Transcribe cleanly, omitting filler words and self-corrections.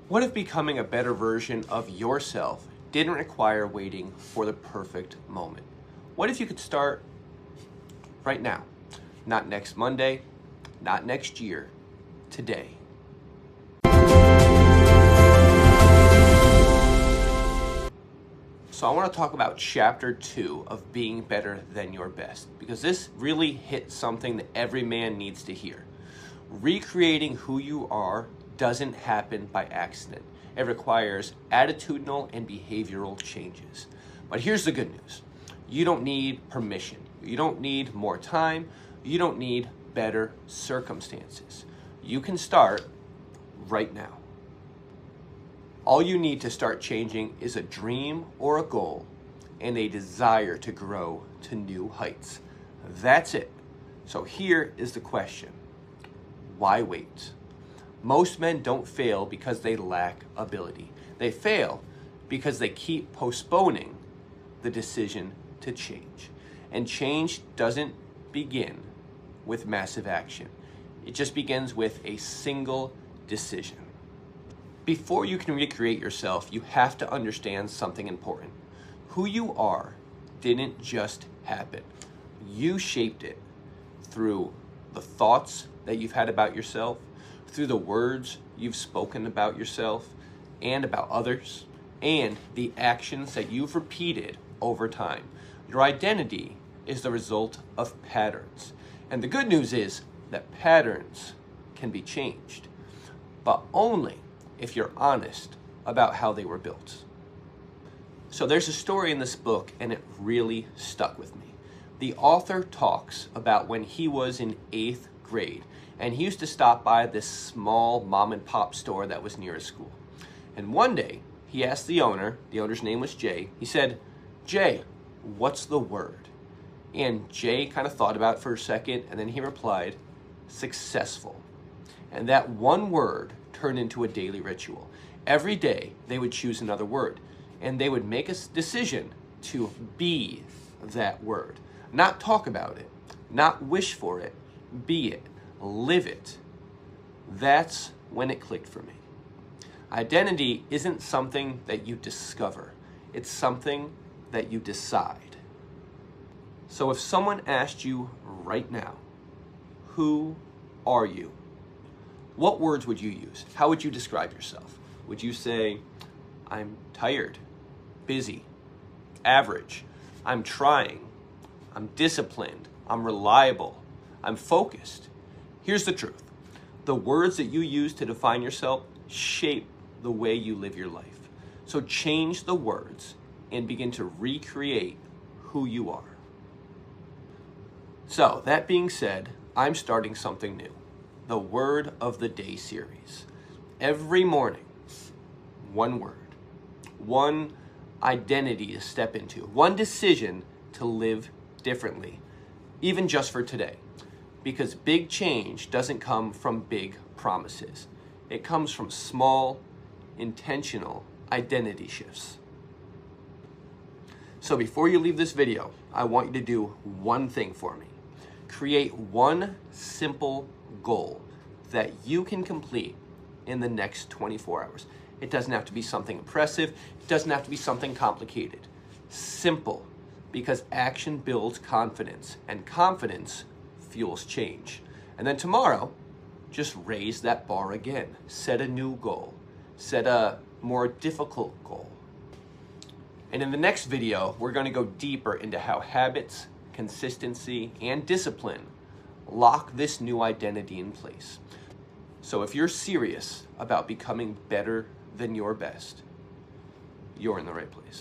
What if becoming a better version of yourself didn't require waiting for the perfect moment? What if you could start right now? Not next Monday, not next year, today. So I want to talk about chapter 2 of being better than your best, because this really hits something that every man needs to hear. Recreating who you are doesn't happen by accident. It requires attitudinal and behavioral changes. But here's the good news. You don't need permission. You don't need more time. You don't need better circumstances. You can start right now. All you need to start changing is a dream or a goal and a desire to grow to new heights. That's it. So here is the question. Why wait? Most men don't fail because they lack ability. They fail because they keep postponing the decision to change. And change doesn't begin with massive action. It just begins with a single decision. Before you can recreate yourself, you have to understand something important. Who you are didn't just happen. You shaped it through the thoughts that you've had about yourself, through the words you've spoken about yourself and about others, and the actions that you've repeated over time. Your identity is the result of patterns. And the good news is that patterns can be changed, but only if you're honest about how they were built. So there's a story in this book, and it really stuck with me. The author talks about when he was in 8th grade, and he used to stop by this small mom and pop store that was near his school. And one day, he asked the owner's name was Jay, he said, "Jay, what's the word?" And Jay kind of thought about it for a second, and then he replied, "Successful." And that one word turned into a daily ritual. Every day, they would choose another word, and they would make a decision to be that word. Not talk about it, not wish for it, be it, live it. That's when it clicked for me. Identity isn't something that you discover. It's something that you decide. So if someone asked you right now, who are you? What words would you use? How would you describe yourself? Would you say, I'm tired, busy, average, I'm trying, I'm disciplined, I'm reliable, I'm focused? Here's the truth. The words that you use to define yourself shape the way you live your life. So change the words and begin to recreate who you are. So that being said, I'm starting something new. The Word of the Day series. Every morning, one word, one identity to step into, one decision to live differently, even just for today. Because big change doesn't come from big promises. It comes from small, intentional identity shifts. So before you leave this video, I want you to do one thing for me. Create one simple goal that you can complete in the next 24 hours. It doesn't have to be something impressive. It doesn't have to be something complicated. Simple, because action builds confidence, and confidence fuels change. And then tomorrow, just raise that bar again. Set a new goal. Set a more difficult goal. And in the next video, we're going to go deeper into how habits, consistency, and discipline lock this new identity in place. So if you're serious about becoming better than your best, you're in the right place.